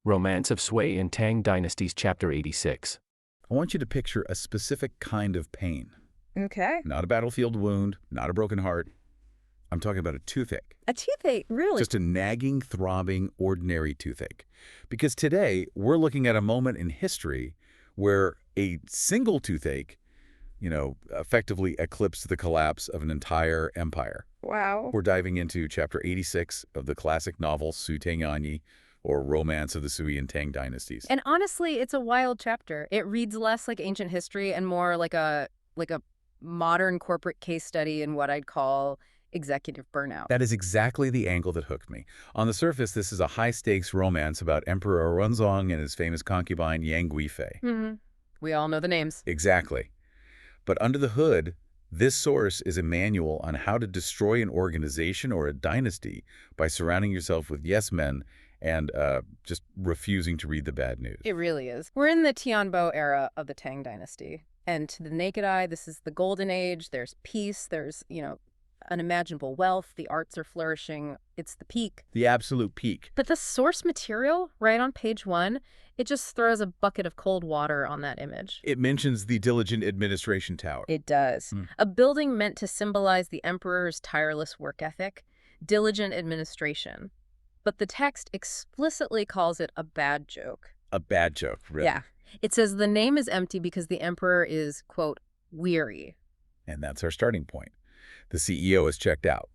Romance of Sui and Tang Dynasties, Chapter 86. I want you to picture a specific kind of pain. Okay. Not a battlefield wound, not a broken heart. I'm talking about a toothache. A toothache, really? Just a nagging, throbbing, ordinary toothache. Because today, we're looking at a moment in history where a single toothache, effectively eclipsed the collapse of an entire empire. Wow. We're diving into Chapter 86 of the classic novel Su Tangyanyi, or Romance of the Sui and Tang Dynasties. And honestly, it's a wild chapter. It reads less like ancient history and more like a modern corporate case study in what I'd call executive burnout. That is exactly the angle that hooked me. On the surface, this is a high-stakes romance about Emperor Runzong and his famous concubine Yang Guifei. Mm-hmm. We all know the names. Exactly. But under the hood, this source is a manual on how to destroy an organization or a dynasty by surrounding yourself with yes men and just refusing to read the bad news. It really is. We're in the Tianbo era of the Tang Dynasty. And to the naked eye, this is the golden age. There's peace. There's, unimaginable wealth. The arts are flourishing. It's the peak. The absolute peak. But the source material, right on page 1, it just throws a bucket of cold water on that image. It mentions the Diligent Administration Tower. It does. A building meant to symbolize the emperor's tireless work ethic, diligent administration. But the text explicitly calls it a bad joke. A bad joke, really. Yeah. It says the name is empty because the emperor is, quote, weary. And that's our starting point. The CEO is checked out.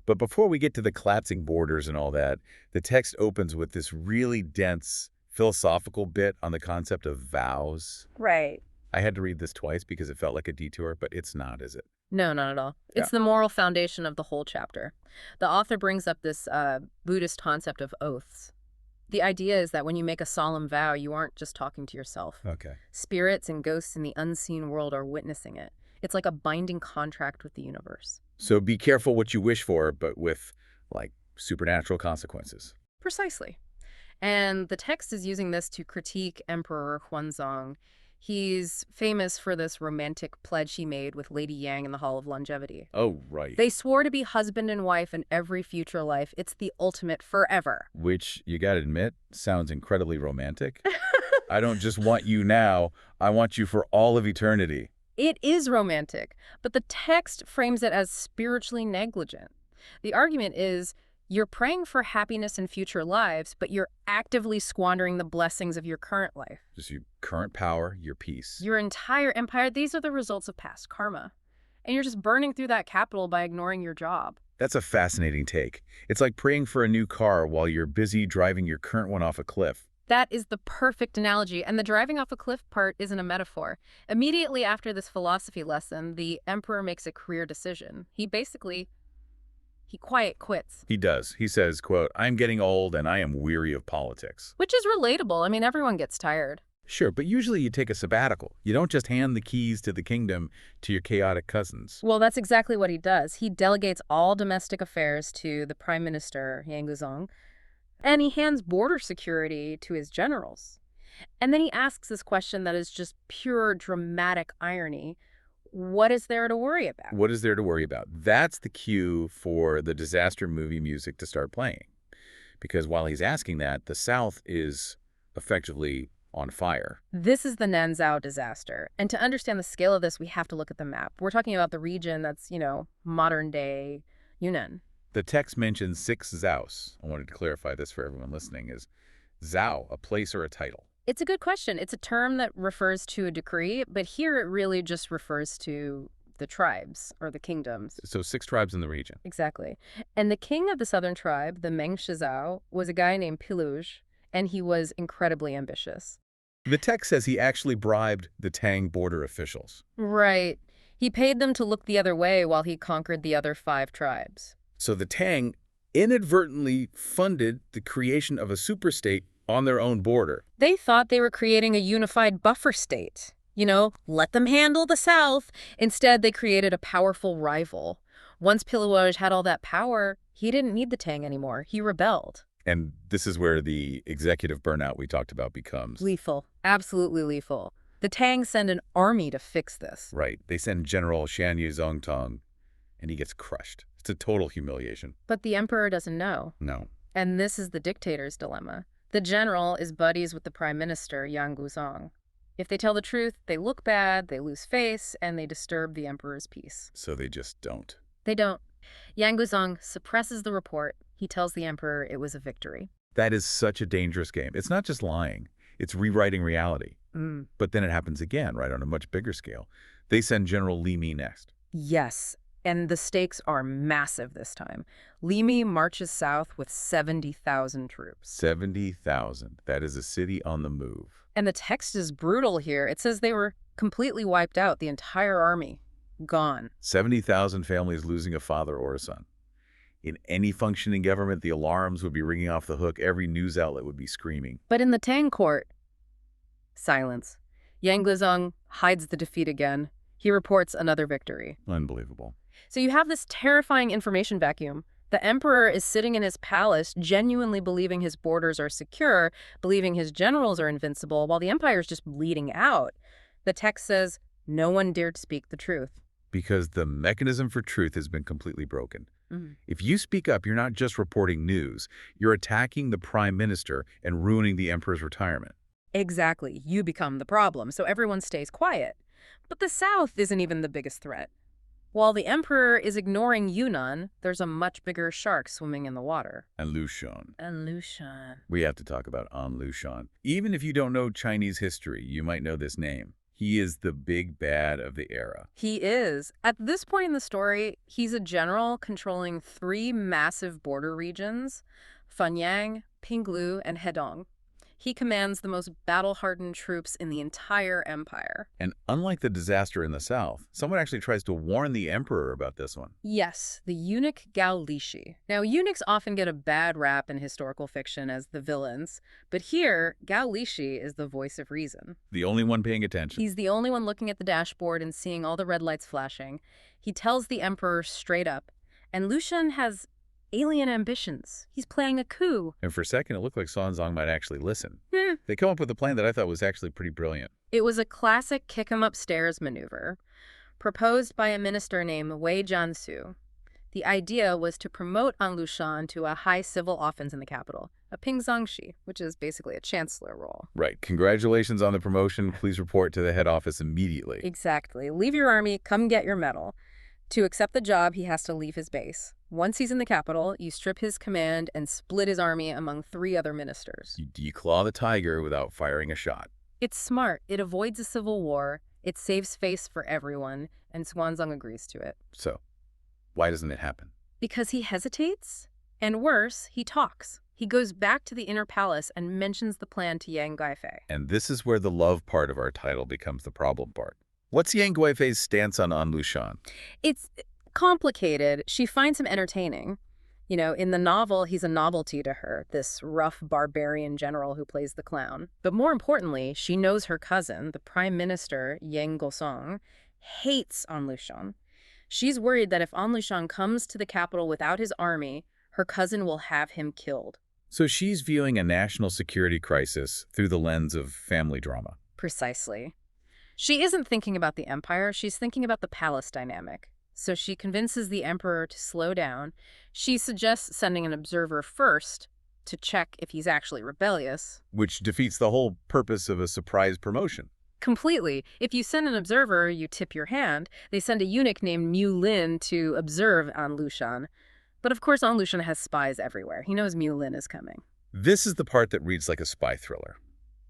But before we get to the collapsing borders and all that, the text opens with this really dense philosophical bit on the concept of vows. Right. I had to read this twice because it felt like a detour, but it's not, is it? No, not at all. It's the moral foundation of the whole chapter. The author brings up this Buddhist concept of oaths. The idea is that when you make a solemn vow, you aren't just talking to yourself. Okay. Spirits and ghosts in the unseen world are witnessing it. It's like a binding contract with the universe. So be careful what you wish for, but with, supernatural consequences. Precisely. And the text is using this to critique Emperor Huanzong. He's famous for this romantic pledge he made with Lady Yang in the Hall of Longevity. Oh, right. They swore to be husband and wife in every future life. It's the ultimate forever. Which, you gotta admit, sounds incredibly romantic. I don't just want you now, I want you for all of eternity. It is romantic, but the text frames it as spiritually negligent. The argument is, you're praying for happiness in future lives, but you're actively squandering the blessings of your current life. Just your current power, your peace. Your entire empire, these are the results of past karma. And you're just burning through that capital by ignoring your job. That's a fascinating take. It's like praying for a new car while you're busy driving your current one off a cliff. That is the perfect analogy, and the driving off a cliff part isn't a metaphor. Immediately after this philosophy lesson, the emperor makes a career decision. He quiet quits. He does. He says, quote, I'm getting old and I am weary of politics. Which is relatable. I mean, everyone gets tired. Sure, but usually you take a sabbatical. You don't just hand the keys to the kingdom to your chaotic cousins. Well, that's exactly what he does. He delegates all domestic affairs to the prime minister, Yang Guzong, and he hands border security to his generals. And then he asks this question that is just pure dramatic irony. What is there to worry about? What is there to worry about? That's the cue for the disaster movie music to start playing. Because while he's asking that, the South is effectively on fire. This is the Nanzhao disaster. And to understand the scale of this, we have to look at the map. We're talking about the region that's, modern-day Yunnan. The text mentions 6 zhaos. I wanted to clarify this for everyone listening. Is zhao a place or a title? It's a good question. It's a term that refers to a decree, but here it really just refers to the tribes or the kingdoms. So 6 tribes in the region. Exactly. And the king of the southern tribe, the Meng Shizhao, was a guy named Piluj, and he was incredibly ambitious. The text says he actually bribed the Tang border officials. Right. He paid them to look the other way while he conquered the other 5 tribes. So the Tang inadvertently funded the creation of a superstate on their own border. They thought they were creating a unified buffer state. Let them handle the South. Instead, they created a powerful rival. Once Piluj had all that power, he didn't need the Tang anymore. He rebelled. And this is where the executive burnout we talked about becomes lethal. Absolutely lethal. The Tang send an army to fix this. Right. They send General Shan Yuzongtong, and he gets crushed. It's a total humiliation. But the emperor doesn't know. No. And this is the dictator's dilemma. The general is buddies with the prime minister, Yang Guzong. If they tell the truth, they look bad, they lose face, and they disturb the emperor's peace. So they just don't. They don't. Yang Guzong suppresses the report. He tells the emperor it was a victory. That is such a dangerous game. It's not just lying. It's rewriting reality. But then it happens again, right, on a much bigger scale. They send General Li Mi next. Yes, and the stakes are massive this time. Li Mi marches south with 70,000 troops. 70,000. That is a city on the move. And the text is brutal here. It says they were completely wiped out, the entire army. Gone. 70,000 families losing a father or a son. In any functioning government, the alarms would be ringing off the hook. Every news outlet would be screaming. But in the Tang court, silence. Yang Guzong hides the defeat again. He reports another victory. Unbelievable. So you have this terrifying information vacuum. The emperor is sitting in his palace, genuinely believing his borders are secure, believing his generals are invincible, while the empire is just bleeding out. The text says, no one dared speak the truth. Because the mechanism for truth has been completely broken. If you speak up, you're not just reporting news. You're attacking the prime minister and ruining the emperor's retirement. Exactly. You become the problem, so everyone stays quiet. But the south isn't even the biggest threat. While the emperor is ignoring Yunnan, there's a much bigger shark swimming in the water. An Lushan. An Lushan. We have to talk about An Lushan. Even if you don't know Chinese history, you might know this name. He is the big bad of the era. He is. At this point in the story, he's a general controlling 3 massive border regions, Fanyang, Pinglu, and Hedong. He commands the most battle-hardened troops in the entire empire. And unlike the disaster in the south, someone actually tries to warn the emperor about this one. Yes, the eunuch Gao Lishi. Now, eunuchs often get a bad rap in historical fiction as the villains, but here, Gao Lishi is the voice of reason. The only one paying attention. He's the only one looking at the dashboard and seeing all the red lights flashing. He tells the emperor straight up, and Lushan has alien ambitions. He's planning a coup. And for a second, it looked like Xuanzang might actually listen. They come up with a plan that I thought was actually pretty brilliant. It was a classic kick-him-upstairs maneuver, proposed by a minister named Wei Jiansu. The idea was to promote An Lushan to a high civil office in the capital, a pingzongshi, which is basically a chancellor role. Right. Congratulations on the promotion. Please report to the head office immediately. Exactly. Leave your army, come get your medal. To accept the job, he has to leave his base. Once he's in the capital, you strip his command and split his army among 3 other ministers. You declaw the tiger without firing a shot. It's smart. It avoids a civil war. It saves face for everyone, and Xuanzang agrees to it. So, why doesn't it happen? Because he hesitates, and worse, he talks. He goes back to the inner palace and mentions the plan to Yang Guifei. And this is where the love part of our title becomes the problem part. What's Yang Guifei's stance on An Lushan? It's complicated. She finds him entertaining. You know, in the novel, he's a novelty to her, this rough barbarian general who plays the clown. But more importantly, she knows her cousin, the prime minister, Yang Gosong, hates An Lushan. She's worried that if An Lushan comes to the capital without his army, her cousin will have him killed. So she's viewing a national security crisis through the lens of family drama. Precisely. She isn't thinking about the empire, she's thinking about the palace dynamic. So she convinces the emperor to slow down. She suggests sending an observer first to check if he's actually rebellious. Which defeats the whole purpose of a surprise promotion. Completely. If you send an observer, you tip your hand. They send a eunuch named Mu Lin to observe An Lushan. But of course, An Lushan has spies everywhere. He knows Mu Lin is coming. This is the part that reads like a spy thriller.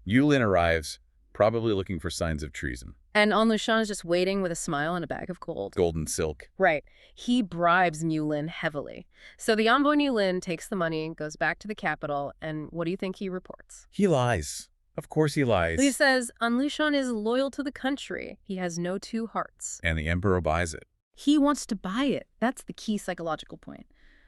Yulin arrives, probably looking for signs of treason. And An Lushan is just waiting with a smile and a bag of gold. Golden silk. Right. He bribes Mu Lin heavily. So the envoy Mu Lin takes the money, goes back to the capital, and what do you think he reports? He lies. Of course he lies. He says An Lushan is loyal to the country. He has no 2 hearts. And the emperor buys it. He wants to buy it. That's the key psychological point.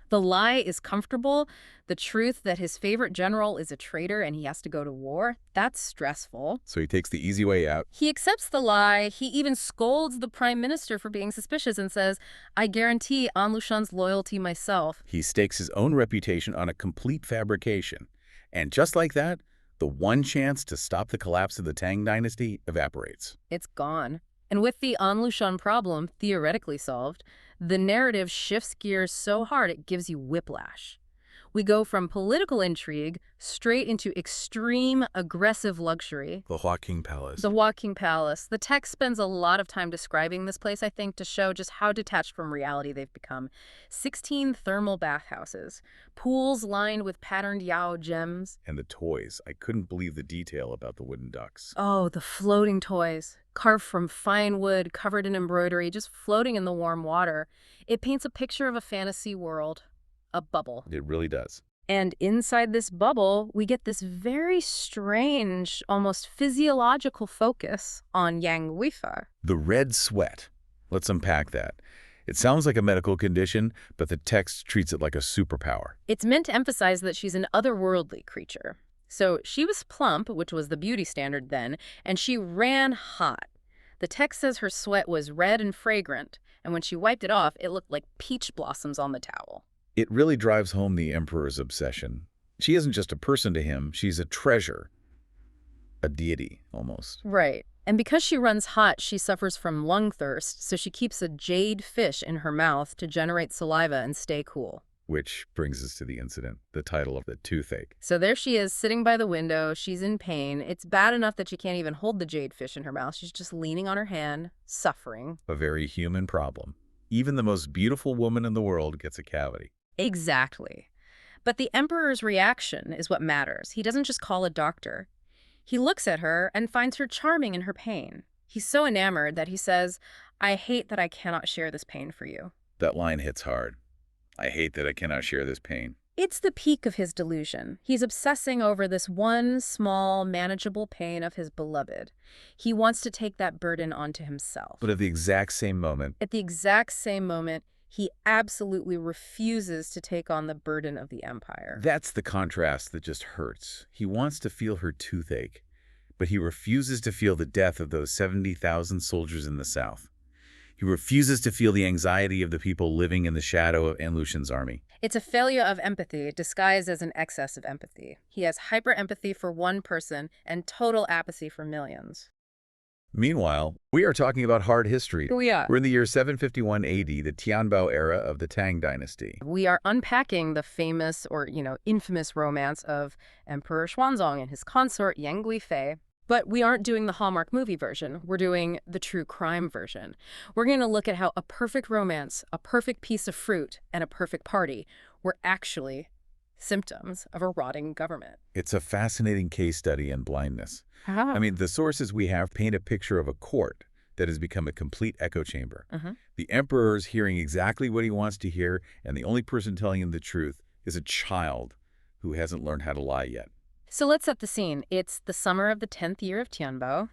The lie is comfortable. The truth that his favorite general is a traitor and he has to go to war, that's stressful. So he takes the easy way out. He accepts the lie. He even scolds the prime minister for being suspicious and says, I guarantee An Lushan's loyalty myself. He stakes his own reputation on a complete fabrication. And just like that, the one chance to stop the collapse of the Tang dynasty evaporates. It's gone. And with the An Lushan problem theoretically solved, the narrative shifts gears so hard it gives you whiplash. We go from political intrigue straight into extreme, aggressive luxury. The Huaqing Palace. The Huaqing Palace. The text spends a lot of time describing this place, I think, to show just how detached from reality they've become. 16 thermal bathhouses, pools lined with patterned Yao gems. And the toys. I couldn't believe the detail about the wooden ducks. Oh, the floating toys, carved from fine wood, covered in embroidery, just floating in the warm water. It paints a picture of a fantasy world, a bubble. It really does. And inside this bubble, we get this very strange, almost physiological focus on Yang Guifa. The red sweat. Let's unpack that. It sounds like a medical condition, but the text treats it like a superpower. It's meant to emphasize that she's an otherworldly creature. So she was plump, which was the beauty standard then, and she ran hot. The text says her sweat was red and fragrant, and when she wiped it off, it looked like peach blossoms on the towel. It really drives home the emperor's obsession. She isn't just a person to him, she's a treasure. A deity, almost. Right. And because she runs hot, she suffers from lung thirst, so she keeps a jade fish in her mouth to generate saliva and stay cool. Which brings us to the incident, the title of the toothache. So there she is, sitting by the window. She's in pain. It's bad enough that she can't even hold the jade fish in her mouth. She's just leaning on her hand, suffering. A very human problem. Even the most beautiful woman in the world gets a cavity. Exactly. But the emperor's reaction is what matters. He doesn't just call a doctor. He looks at her and finds her charming in her pain. He's so enamored that he says, "I hate that I cannot share this pain for you." That line hits hard. I hate that I cannot share this pain. It's the peak of his delusion. He's obsessing over this one small, manageable pain of his beloved. He wants to take that burden onto himself. But at the exact same moment, He absolutely refuses to take on the burden of the empire. that's the contrast that just hurts. He wants to feel her toothache, but he refuses to feel the death of those 70,000 soldiers in the south. He refuses to feel the anxiety of the people living in the shadow of An Lushan's army. It's a failure of empathy disguised as an excess of empathy. He has hyper-empathy for one person and total apathy for millions. Meanwhile, we are talking about hard history. We are. We're in the year 751 AD, the Tianbao era of the Tang dynasty. We are unpacking the famous or, infamous romance of Emperor Xuanzong and his consort Yang Guifei. But we aren't doing the Hallmark movie version. We're doing the true crime version. We're going to look at how a perfect romance, a perfect piece of fruit, and a perfect party were actually symptoms of a rotting government. It's a fascinating case study in blindness. How? I mean, the sources we have paint a picture of a court that has become a complete echo chamber. The emperor's hearing exactly what he wants to hear, and the only person telling him the truth is a child who hasn't learned how to lie yet. So let's set the scene. It's the summer of the 10th year of Tianbao.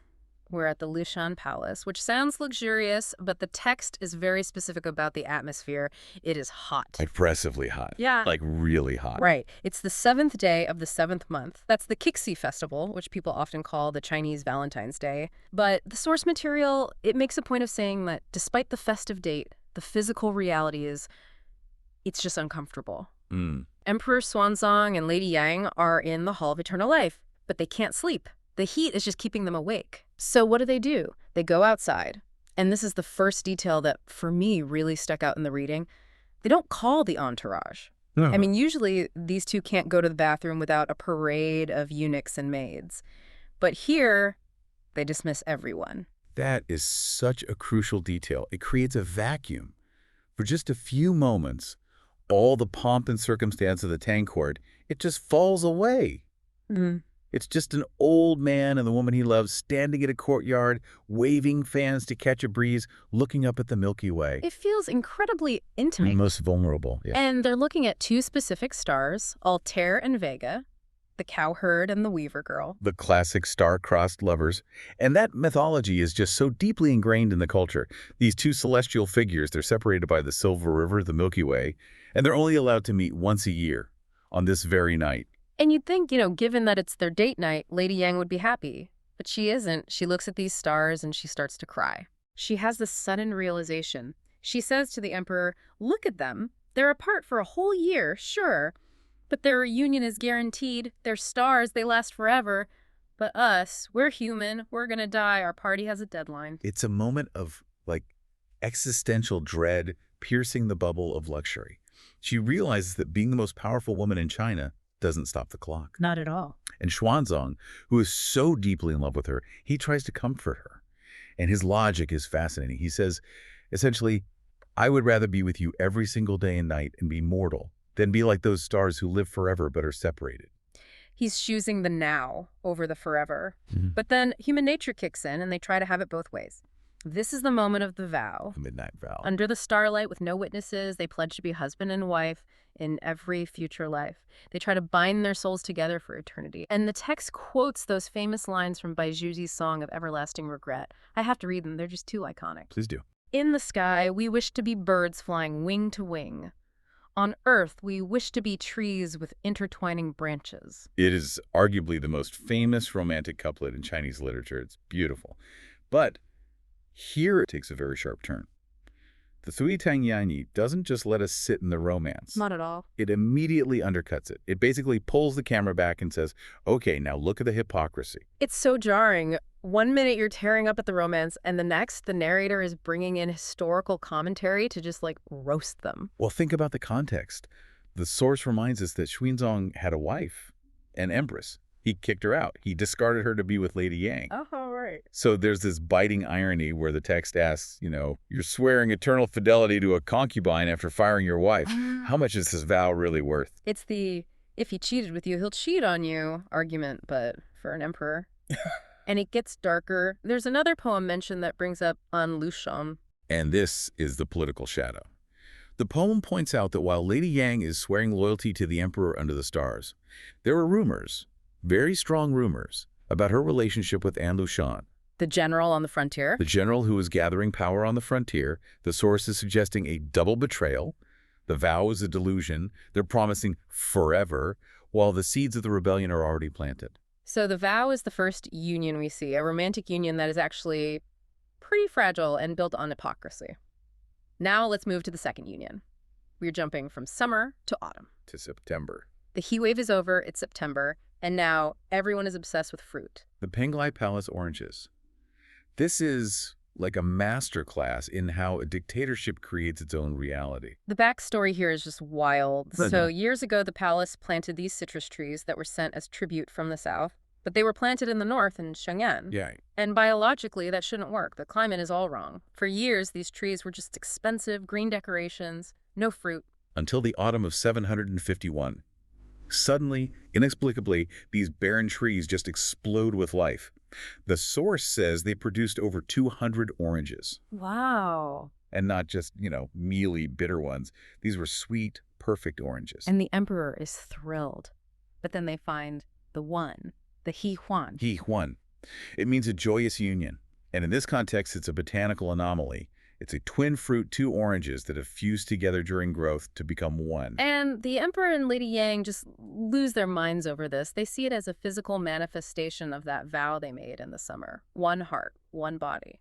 We're at the Lushan Palace, which sounds luxurious, but the text is very specific about the atmosphere. It is hot. Oppressively hot. Yeah. Like really hot. Right. It's the 7th day of the 7th month. That's the Qixi festival, which people often call the Chinese Valentine's Day. But the source material, it makes a point of saying that despite the festive date, the physical reality is, it's just uncomfortable. Emperor Xuanzong and Lady Yang are in the Hall of Eternal Life, but they can't sleep. The heat is just keeping them awake. So what do? They go outside. And this is the first detail that, for me, really stuck out in the reading. They don't call the entourage. No. I mean, usually these two can't go to the bathroom without a parade of eunuchs and maids. But here, they dismiss everyone. That is such a crucial detail. It creates a vacuum. For just a few moments, all the pomp and circumstance of the Tang court, it just falls away. It's just an old man and the woman he loves standing at a courtyard, waving fans to catch a breeze, looking up at the Milky Way. It feels incredibly intimate. Most vulnerable, yeah. And they're looking at two specific stars, Altair and Vega, the cowherd and the weaver girl. The classic star-crossed lovers. And that mythology is just so deeply ingrained in the culture. These two celestial figures, they're separated by the Silver River, the Milky Way, and they're only allowed to meet once a year on this very night. And you'd think, given that it's their date night, Lady Yang would be happy. But she isn't. She looks at these stars and she starts to cry. She has this sudden realization. She says to the emperor, "Look at them. They're apart for a whole year, sure. But their reunion is guaranteed. They're stars. They last forever. But us, we're human. We're going to die. Our party has a deadline." It's a moment of, existential dread piercing the bubble of luxury. She realizes that being the most powerful woman in China doesn't stop the clock. Not at all. And Xuanzang, who is so deeply in love with her, he tries to comfort her. And his logic is fascinating. He says, essentially, I would rather be with you every single day and night and be mortal than be like those stars who live forever but are separated. He's choosing the now over the forever. Mhm. But then human nature kicks in and they try to have it both ways. This is the moment of the vow. The midnight vow. Under the starlight with no witnesses, they pledge to be husband and wife in every future life. They try to bind their souls together for eternity. And the text quotes those famous lines from Baijuzi's Song of Everlasting Regret. I have to read them. They're just too iconic. Please do. In the sky, we wish to be birds flying wing to wing. On earth, we wish to be trees with intertwining branches. It is arguably the most famous romantic couplet in Chinese literature. It's beautiful. But here it takes a very sharp turn. The Sui Tang Yanyi doesn't just let us sit in the romance. Not at all. It immediately undercuts it. It basically pulls the camera back and says, okay, now look at the hypocrisy. It's so jarring. One minute you're tearing up at the romance, and the next, the narrator is bringing in historical commentary to just, roast them. Well, think about the context. The source reminds us that Xuanzang had a wife, an empress. He kicked her out. He discarded her to be with Lady Yang. Oh, right. So there's this biting irony where the text asks, you're swearing eternal fidelity to a concubine after firing your wife. How much is this vow really worth? It's the, if he cheated with you, he'll cheat on you argument, but for an emperor. And it gets darker. There's another poem mentioned that brings up An Lushan. And this is the political shadow. The poem points out that while Lady Yang is swearing loyalty to the emperor under the stars, there are rumors, very strong rumors, about her relationship with An Lushan, The general on the frontier. the general who is gathering power on the frontier. The source is suggesting a double betrayal. The vow is a delusion. They're promising forever, while the seeds of the rebellion are already planted. So the vow is the first union we see, a romantic union that is actually pretty fragile and built on hypocrisy. Now let's move to the second union. We're jumping from summer to autumn. To September. The heat wave is over, it's September, and now everyone is obsessed with fruit. The Penglai Palace oranges. This is like a masterclass in how a dictatorship creates its own reality. The backstory here is just wild. No. So years ago, the palace planted these citrus trees that were sent as tribute from the south, but they were planted in the north in Shenyang. Yeah. And biologically, that shouldn't work. The climate is all wrong. For years, these trees were just expensive green decorations, no fruit. Until the autumn of 751. Suddenly, inexplicably, these barren trees just explode with life. The source says they produced over 200 oranges. Wow. And not just, mealy, bitter ones. These were sweet, perfect oranges. And the emperor is thrilled. But then they find the one, the He Huan. He Huan. It means a joyous union. And in this context, it's a botanical anomaly. It's a twin fruit, two oranges that have fused together during growth to become one. And the emperor and Lady Yang just lose their minds over this. They see it as a physical manifestation of that vow they made in the summer. One heart, one body.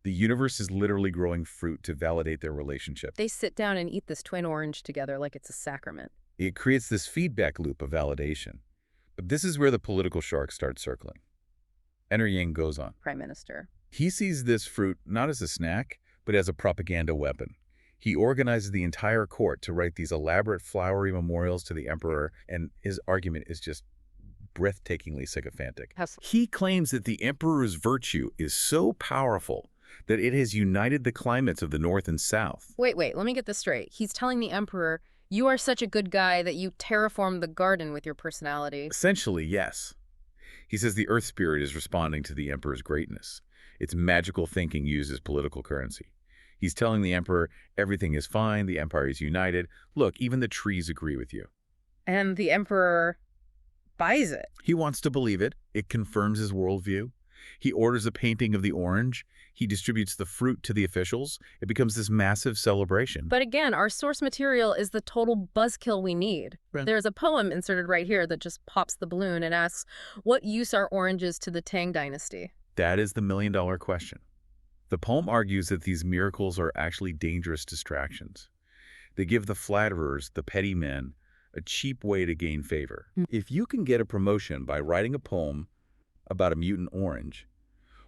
The universe is literally growing fruit to validate their relationship. They sit down and eat this twin orange together like it's a sacrament. It creates this feedback loop of validation. But this is where the political sharks start circling. Enter Yang goes on. Prime Minister. He sees this fruit not as a snack, but as a propaganda weapon. He organizes the entire court to write these elaborate flowery memorials to the emperor, and his argument is just breathtakingly sycophantic. He claims that the emperor's virtue is so powerful that it has united the climates of the north and south. Wait, let me get this straight. He's telling the emperor, you are such a good guy that you terraformed the garden with your personality. Essentially, yes. He says the earth spirit is responding to the emperor's greatness. It's magical thinking used as political currency. He's telling the emperor, everything is fine, the empire is united. Look, even the trees agree with you. And the emperor buys it. He wants to believe it. It confirms his worldview. He orders a painting of the orange. He distributes the fruit to the officials. It becomes this massive celebration. But again, our source material is the total buzzkill we need. Right. There's a poem inserted right here that just pops the balloon and asks, what use are oranges to the Tang dynasty? That is the million-dollar question. The poem argues that these miracles are actually dangerous distractions. They give the flatterers, the petty men, a cheap way to gain favor. If you can get a promotion by writing a poem about a mutant orange,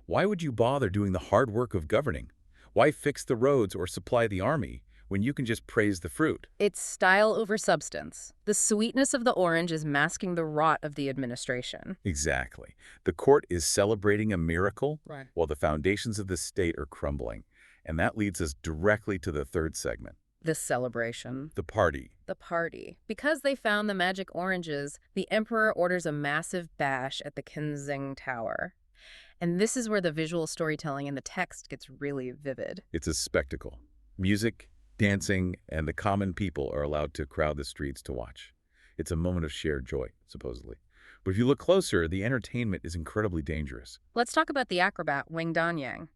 why would you bother doing the hard work of governing? Why fix the roads or supply the army when you can just praise the fruit. It's style over substance. The sweetness of the orange is masking the rot of the administration. Exactly. The court is celebrating a miracle Right. while the foundations of the state are crumbling. And that leads us directly to the third segment, This celebration. the party. The party. Because they found the magic oranges, the emperor orders a massive bash at the Kensing Tower. And this is where the visual storytelling in the text gets really vivid. It's a spectacle. Music, dancing, and the common people are allowed to crowd the streets to watch. It's a moment of shared joy, supposedly. But if you look closer, the entertainment is incredibly dangerous. Let's talk about the acrobat, Wang Danyang.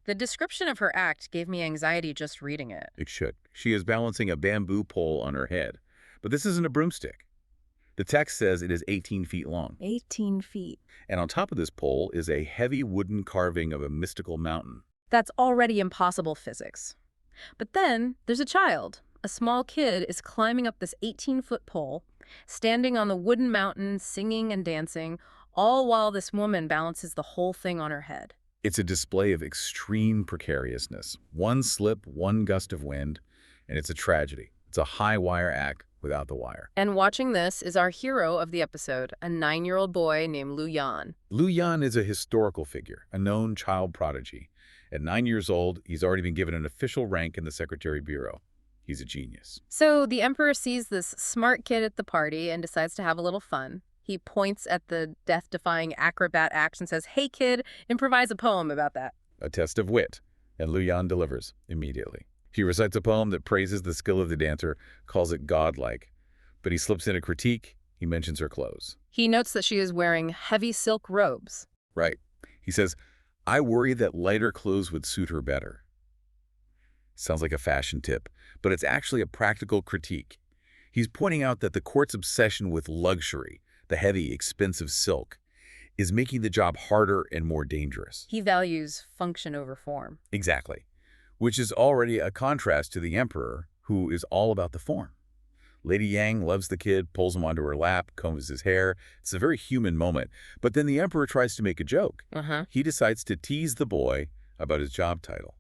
The description of her act gave me anxiety just reading it. It should. She is balancing a bamboo pole on her head. But this isn't a broomstick. The text says it is 18 feet long. 18 feet. And on top of this pole is a heavy wooden carving of a mystical mountain. That's already impossible physics. But then there's a child. A small kid is climbing up this 18-foot pole, standing on the wooden mountain, singing and dancing, all while this woman balances the whole thing on her head. It's a display of extreme precariousness. One slip, one gust of wind, and it's a tragedy. It's a high-wire act without the wire. And watching this is our hero of the episode, a 9-year-old boy named Lu Yan. Lu Yan is a historical figure, a known child prodigy. At 9 years old, he's already been given an official rank in the Secretary Bureau. He's a genius. So the emperor sees this smart kid at the party and decides to have a little fun. He points at the death-defying acrobat act and says, "Hey kid, improvise a poem about that." A test of wit, and Lu Yan delivers immediately. He recites a poem that praises the skill of the dancer, calls it godlike. But he slips in a critique. He mentions her clothes. He notes that she is wearing heavy silk robes. Right. He says, "I worry that lighter clothes would suit her better." Sounds like a fashion tip, but it's actually a practical critique. He's pointing out that the court's obsession with luxury, the heavy, expensive silk, is making the job harder and more dangerous. He values function over form. Exactly. Which is already a contrast to the emperor, who is all about the form. Lady Yang loves the kid, pulls him onto her lap, combs his hair. It's a very human moment. But then the emperor tries to make a joke. He decides to tease the boy about his job title.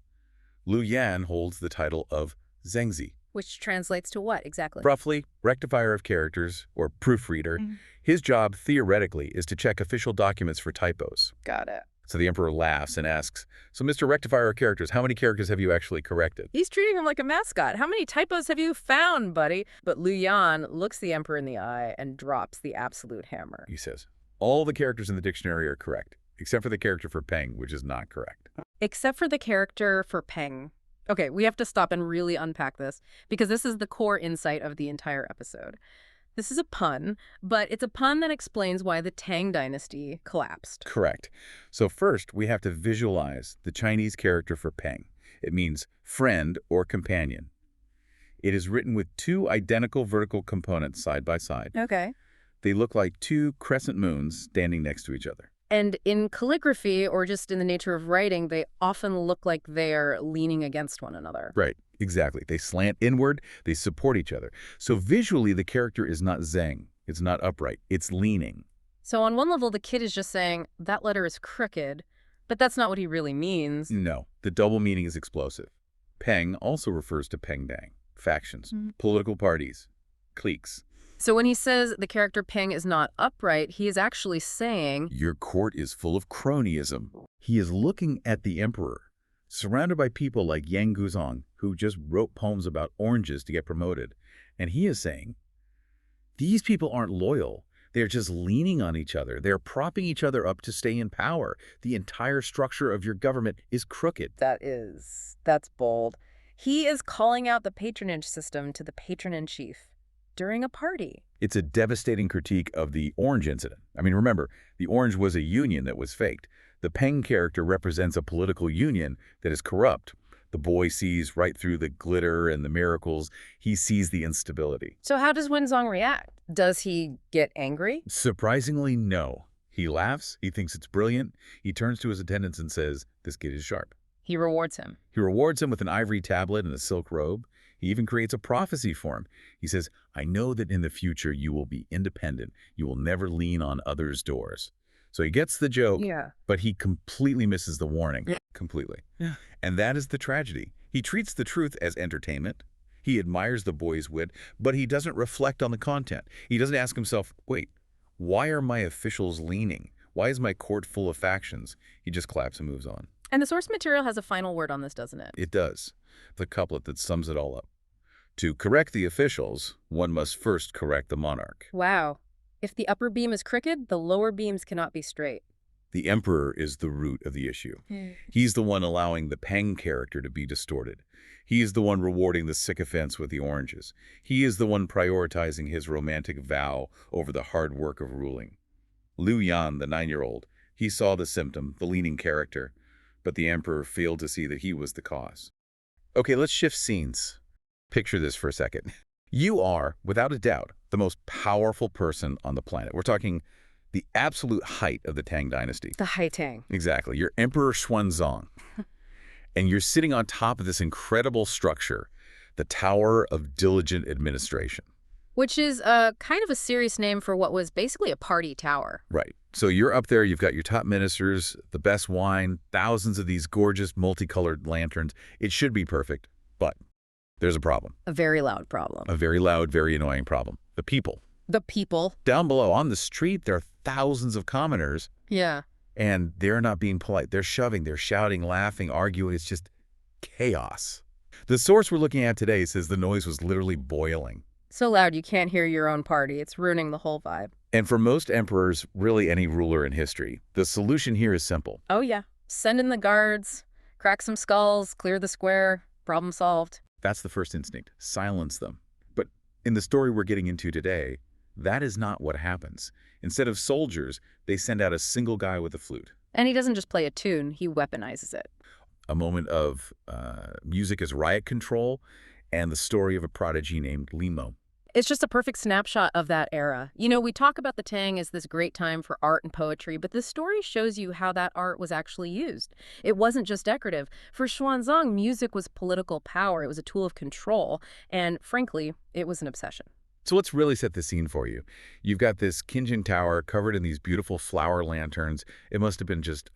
Lu Yan holds the title of Zhengzi. Which translates to what exactly? Roughly, rectifier of characters, or proofreader. His job, theoretically, is to check official documents for typos. Got it. So the emperor laughs and asks, "So Mr. Rectifier of Characters, how many characters have you actually corrected?" He's treating him like a mascot. How many typos have you found, buddy? But Lu Yan looks the emperor in the eye and drops the absolute hammer. He says, "All the characters in the dictionary are correct, except for the character for Peng, which is not correct." Except for the character for Peng. Okay, we have to stop and really unpack this, because this is the core insight of the entire episode. This is a pun, but it's a pun that explains why the Tang dynasty collapsed. Correct. So first, we have to visualize the Chinese character for Peng. It means friend or companion. It is written with two identical vertical components side by side. Okay. They look like two crescent moons standing next to each other. And in calligraphy, or just in the nature of writing, they often look like they're leaning against one another. Right, exactly. They slant inward, they support each other. So visually, the character is not zeng, it's not upright, it's leaning. So on one level, the kid is just saying, that letter is crooked, but that's not what he really means. No, the double meaning is explosive. Peng also refers to Pengdang, factions, political parties, cliques. So when he says the character Peng is not upright, he is actually saying, Your court is full of cronyism. He is looking at the emperor, surrounded by people like Yang Guzong, who just wrote poems about oranges to get promoted. And he is saying, these people aren't loyal. They're just leaning on each other. They're propping each other up to stay in power. The entire structure of your government is crooked. That's bold. He is calling out the patronage system to the patron-in-chief during a party. It's a devastating critique of the Orange incident. I mean, remember, the Orange was a union that was faked. The Peng character represents a political union that is corrupt. The boy sees right through the glitter and the miracles. He sees the instability. So how does Wenzong react? Does he get angry? Surprisingly, no. He laughs. He thinks it's brilliant. He turns to his attendants and says, this kid is sharp. He rewards him. He rewards him with an ivory tablet and a silk robe. He even creates a prophecy for him. He says, I know that in the future you will be independent. You will never lean on others' doors. So he gets the joke, but he completely misses the warning. Completely. And that is the tragedy. He treats the truth as entertainment. He admires the boy's wit, but he doesn't reflect on the content. He doesn't ask himself, wait, why are my officials leaning? Why is my court full of factions? He just claps and moves on. And the source material has a final word on this, doesn't it? It does. The couplet that sums it all up. To correct the officials, one must first correct the monarch. Wow. If the upper beam is crooked, the lower beams cannot be straight. The emperor is the root of the issue. He's the one allowing the Peng character to be distorted. He is the one rewarding the sycophants with the oranges. He is the one prioritizing his romantic vow over the hard work of ruling. Liu Yan, the 9-year-old, he saw the symptom, the leaning character, but the emperor failed to see that he was the cause. Okay, let's shift scenes. Picture this for a second. You are, without a doubt, the most powerful person on the planet. We're talking the absolute height of the Tang dynasty. The Hai Tang. Exactly. You're Emperor Xuanzong. And you're sitting on top of this incredible structure, the Tower of Diligent Administration. Which is kind of a serious name for what was basically a party tower. Right. So you're up there, you've got your top ministers, the best wine, thousands of these gorgeous multicolored lanterns. It should be perfect, but there's a problem. A very loud problem. A very loud, very annoying problem. The people. The people. Down below on the street, there are thousands of commoners. Yeah. And they're not being polite. They're shoving, they're shouting, laughing, arguing. It's just chaos. The source we're looking at today says the noise was literally boiling. So loud you can't hear your own party. It's ruining the whole vibe. And for most emperors, really any ruler in history, the solution here is simple. Oh, yeah. Send in the guards, crack some skulls, clear the square, problem solved. That's the first instinct. Silence them. But in the story we're getting into today, that is not what happens. Instead of soldiers, they send out a single guy with a flute. And he doesn't just play a tune, he weaponizes it. A moment of music as riot control and the story of a prodigy named Limo. It's just a perfect snapshot of that era. You know, we talk about the Tang as this great time for art and poetry, but this story shows you how that art was actually used. It wasn't just decorative. For Xuanzang, music was political power. It was a tool of control. And frankly, it was an obsession. So let's really set the scene for you. You've got this Qingjin Tower covered in these beautiful flower lanterns. It must have been just,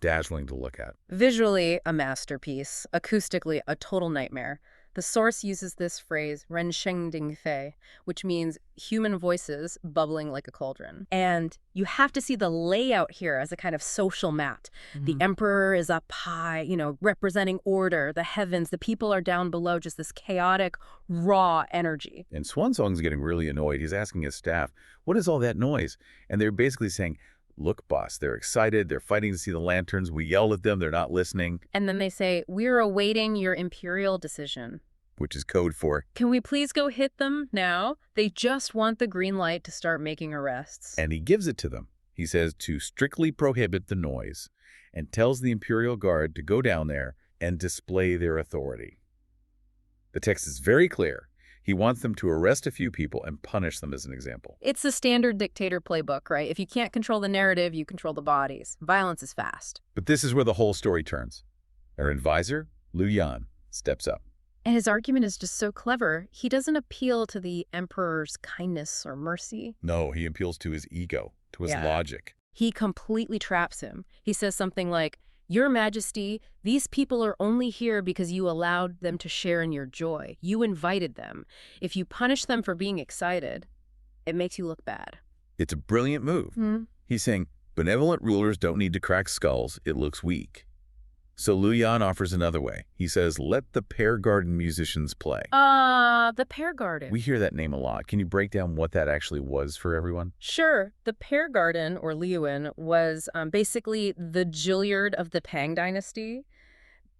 dazzling to look at. Visually, a masterpiece. Acoustically, a total nightmare. The source uses this phrase, ren sheng ding fei, which means human voices bubbling like a cauldron. And you have to see the layout here as a kind of social mat. The emperor is up high, representing order, the heavens. The people are down below, just this chaotic, raw energy. And Xuanzong's getting really annoyed. He's asking his staff, what is all that noise? And they're basically saying, look, boss, they're excited. They're fighting to see the lanterns. We yell at them. They're not listening. And then they say, we're awaiting your imperial decision. Which is code for, can we please go hit them now? They just want the green light to start making arrests. And he gives it to them. He says to strictly prohibit the noise and tells the Imperial Guard to go down there and display their authority. The text is very clear. He wants them to arrest a few people and punish them as an example. It's the standard dictator playbook, right? If you can't control the narrative, you control the bodies. Violence is fast. But this is where the whole story turns. Our advisor, Liu Yan, steps up. And his argument is just so clever. He doesn't appeal to the emperor's kindness or mercy. No, he appeals to his ego, to his logic. He completely traps him. He says something like, Your Majesty, these people are only here because you allowed them to share in your joy. You invited them. If you punish them for being excited, it makes you look bad. It's a brilliant move. He's saying, benevolent rulers don't need to crack skulls. It looks weak. So Liu Yan offers another way. He says, let the Pear Garden musicians play. The Pear Garden. We hear that name a lot. Can you break down what that actually was for everyone? Sure. The Pear Garden, or Liyuan, was basically the Juilliard of the Tang dynasty,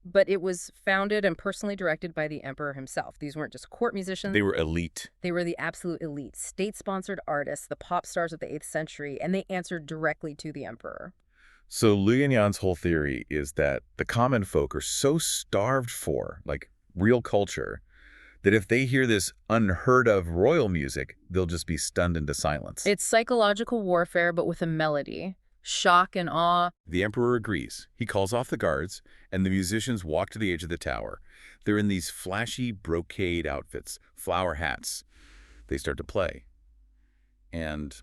but it was founded and personally directed by the emperor himself. These weren't just court musicians. They were elite. They were the absolute elite, state-sponsored artists, the pop stars of the 8th century, and they answered directly to the emperor. So Liu Yan's whole theory is that the common folk are so starved for, real culture, that if they hear this unheard of royal music, they'll just be stunned into silence. It's psychological warfare, but with a melody. Shock and awe. The emperor agrees. He calls off the guards, and the musicians walk to the edge of the tower. They're in these flashy brocade outfits, flower hats. They start to play. And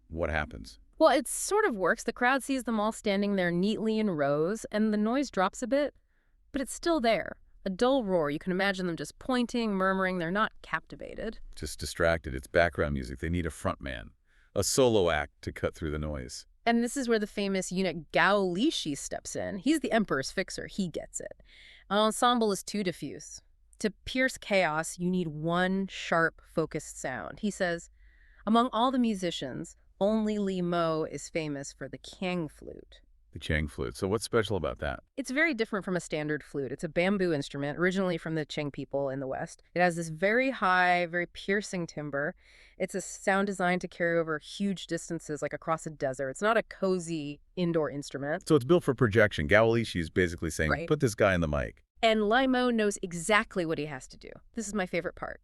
what happens? Well, it sort of works. The crowd sees them all standing there neatly in rows, and the noise drops a bit, but it's still there. A dull roar. You can imagine them just pointing, murmuring. They're not captivated. Just distracted. It's background music. They need a front man, a solo act to cut through the noise. And this is where the famous eunuch Gao Lishi steps in. He's the emperor's fixer. He gets it. An ensemble is too diffuse. To pierce chaos, you need one sharp, focused sound. He says, among all the musicians, only Li Mo is famous for the Qiang flute. The Qiang flute. So what's special about that? It's very different from a standard flute. It's a bamboo instrument, originally from the Qing people in the West. It has this very high, very piercing timbre. It's a sound designed to carry over huge distances, like across a desert. It's not a cozy indoor instrument. So it's built for projection. Gao Lishi is basically saying, Right. put this guy in the mic. And Li Mo knows exactly what he has to do. This is my favorite part.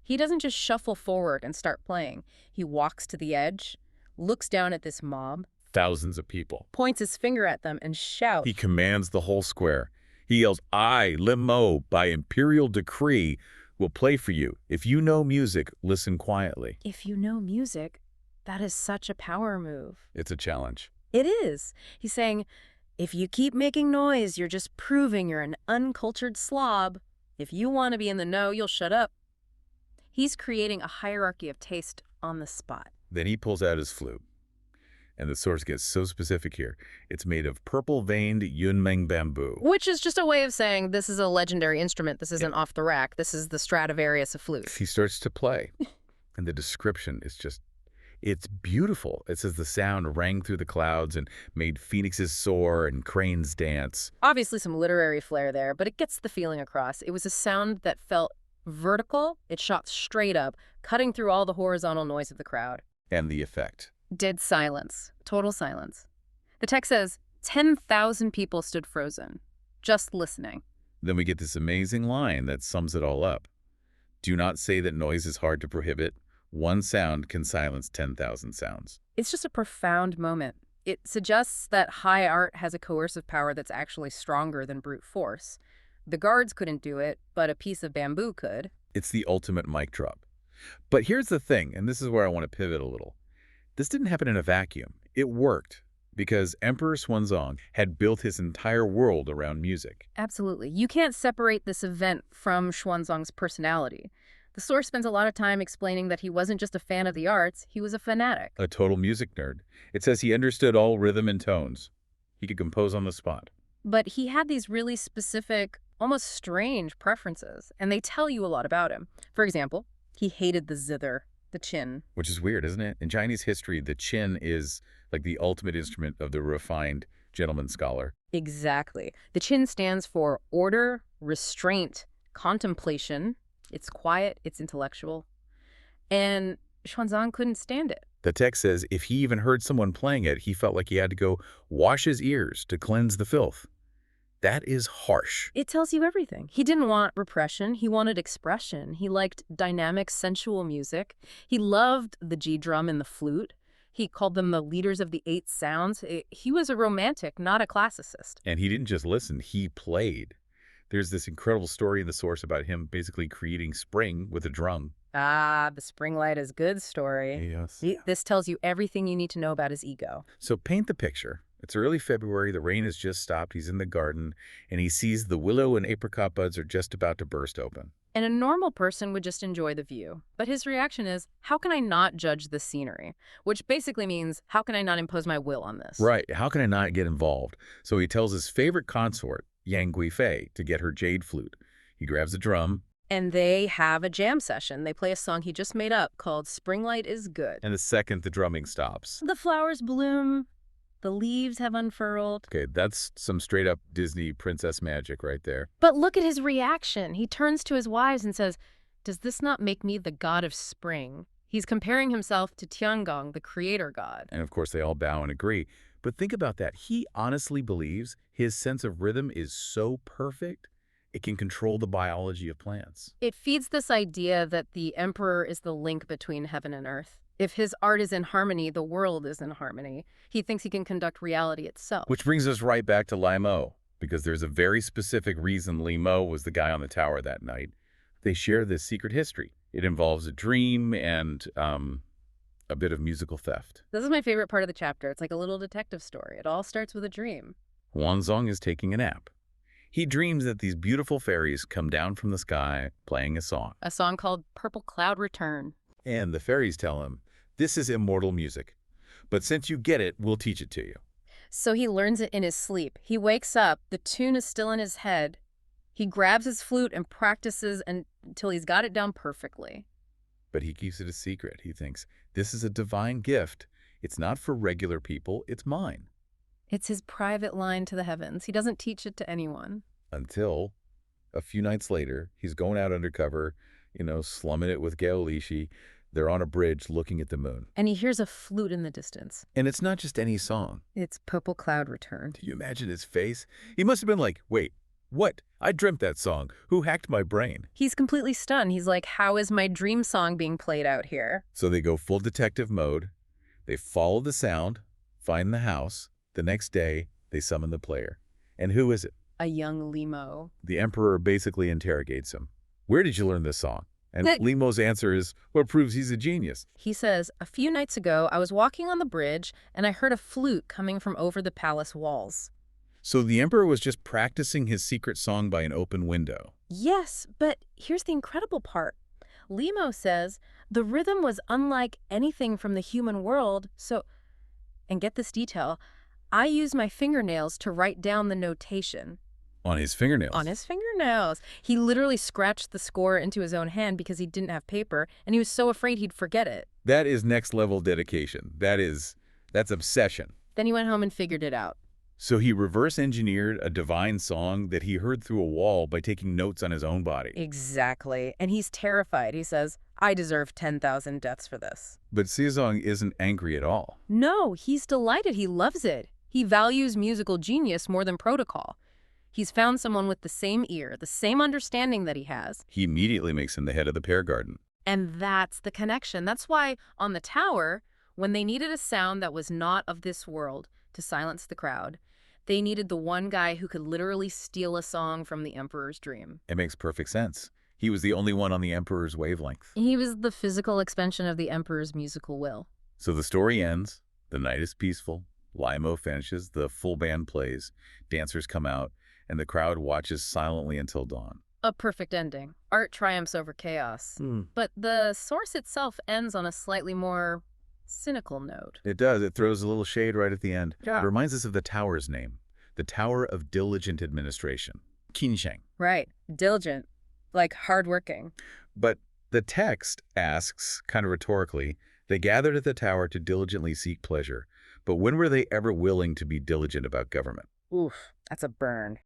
He doesn't just shuffle forward and start playing. He walks to the edge, looks down at this mob, Thousands of people. points his finger at them, and shouts. He commands the whole square. He yells, I, Li Mo, by imperial decree, will play for you. If you know music, listen quietly. If you know music, that is such a power move. It's a challenge. It is. He's saying, if you keep making noise, you're just proving you're an uncultured slob. If you want to be in the know, you'll shut up. He's creating a hierarchy of taste on the spot. Then he pulls out his flute. And the source gets so specific here. It's made of purple-veined Yunmeng bamboo. Which is just a way of saying this is a legendary instrument. This isn't off the rack. This is the Stradivarius of flutes. He starts to play. And the description is just, it's beautiful. It says the sound rang through the clouds and made phoenixes soar and cranes dance. Obviously some literary flair there, but it gets the feeling across. It was a sound that felt vertical. It shot straight up, cutting through all the horizontal noise of the crowd. And the effect. Dead silence. Total silence. The text says 10,000 people stood frozen, just listening. Then we get this amazing line that sums it all up. Do not say that noise is hard to prohibit. One sound can silence 10,000 sounds. It's just a profound moment. It suggests that high art has a coercive power that's actually stronger than brute force. The guards couldn't do it, but a piece of bamboo could. It's the ultimate mic drop. But here's the thing, and this is where I want to pivot a little. This didn't happen in a vacuum. It worked because Emperor Xuanzang had built his entire world around music. Absolutely. You can't separate this event from Xuanzang's personality. The source spends a lot of time explaining that he wasn't just a fan of the arts, he was a fanatic. A total music nerd. It says he understood all rhythm and tones. He could compose on the spot. But he had these really specific, almost strange preferences, and they tell you a lot about him. For example, he hated the zither, the qin. Which is weird, isn't it? In Chinese history, the qin is like the ultimate instrument of the refined gentleman scholar. Exactly. The qin stands for order, restraint, contemplation. It's quiet, it's intellectual. And Xuanzang couldn't stand it. The text says if he even heard someone playing it, he felt like he had to go wash his ears to cleanse the filth. That is harsh. It tells you everything. He didn't want repression. He wanted expression. He liked dynamic, sensual music. He loved the G drum and the flute. He called them the leaders of the 8 sounds. He was a romantic, not a classicist. And he didn't just listen, he played. There's this incredible story in the source about him basically creating spring with a drum. Ah, the spring light is good story. Yes. This tells you everything you need to know about his ego. So paint the picture. It's early February, the rain has just stopped, he's in the garden, and he sees the willow and apricot buds are just about to burst open. And a normal person would just enjoy the view. But his reaction is, how can I not judge the scenery? Which basically means, how can I not impose my will on this? Right, how can I not get involved? So he tells his favorite consort, Yang Guifei, to get her jade flute. He grabs a drum. And they have a jam session. They play a song he just made up called Spring Light is Good. And the second the drumming stops. The flowers bloom. The leaves have unfurled. Okay, that's some straight-up Disney princess magic right there. But look at his reaction. He turns to his wives and says, does this not make me the god of spring? He's comparing himself to Tiangong, the creator god. And of course, they all bow and agree. But think about that. He honestly believes his sense of rhythm is so perfect, it can control the biology of plants. It feeds this idea that the emperor is the link between heaven and earth. If his art is in harmony, the world is in harmony. He thinks he can conduct reality itself. Which brings us right back to Li Mo, because there's a very specific reason Li Mo was the guy on the tower that night. They share this secret history. It involves a dream and a bit of musical theft. This is my favorite part of the chapter. It's like a little detective story. It all starts with a dream. Xuanzang is taking a nap. He dreams that these beautiful fairies come down from the sky playing a song. A song called Purple Cloud Return. And the fairies tell him, this is immortal music. But since you get it, we'll teach it to you. So he learns it in his sleep. He wakes up, the tune is still in his head. He grabs his flute and practices until he's got it down perfectly. But he keeps it a secret. He thinks, this is a divine gift. It's not for regular people, it's mine. It's his private line to the heavens. He doesn't teach it to anyone. Until a few nights later, he's going out undercover, slumming it with Gail Lishi. They're on a bridge looking at the moon. And he hears a flute in the distance. And it's not just any song. It's Purple Cloud Return. Do you imagine his face? He must have been like, wait, what? I dreamt that song. Who hacked my brain? He's completely stunned. He's like, how is my dream song being played out here? So they go full detective mode. They follow the sound, find the house. The next day, they summon the player. And who is it? A young Limo. The emperor basically interrogates him. Where did you learn this song? And Limo's answer is what proves he's a genius. He says, a few nights ago, I was walking on the bridge and I heard a flute coming from over the palace walls. So the emperor was just practicing his secret song by an open window. Yes, but here's the incredible part. Limo says the rhythm was unlike anything from the human world, and get this detail, I used my fingernails to write down the notation. On his fingernails? On his fingernails. He literally scratched the score into his own hand because he didn't have paper, and he was so afraid he'd forget it. That is next-level dedication. That's obsession. Then he went home and figured it out. So he reverse-engineered a divine song that he heard through a wall by taking notes on his own body. Exactly. And he's terrified. He says, I deserve 10,000 deaths for this. But Sezong isn't angry at all. No, he's delighted. He loves it. He values musical genius more than protocol. He's found someone with the same ear, the same understanding that he has. He immediately makes him the head of the Pear Garden. And that's the connection. That's why on the tower, when they needed a sound that was not of this world to silence the crowd, they needed the one guy who could literally steal a song from the emperor's dream. It makes perfect sense. He was the only one on the emperor's wavelength. He was the physical expansion of the emperor's musical will. So the story ends. The night is peaceful. Limo finishes. The full band plays. Dancers come out. And the crowd watches silently until dawn. A perfect ending. Art triumphs over chaos. But the source itself ends on a slightly more cynical note. It does. It throws a little shade right at the end. Yeah. It reminds us of the tower's name. The Tower of Diligent Administration. Qinsheng. Right. Diligent. Like hardworking. But the text asks, kind of rhetorically, they gathered at the tower to diligently seek pleasure. But when were they ever willing to be diligent about government? Oof, that's a burn.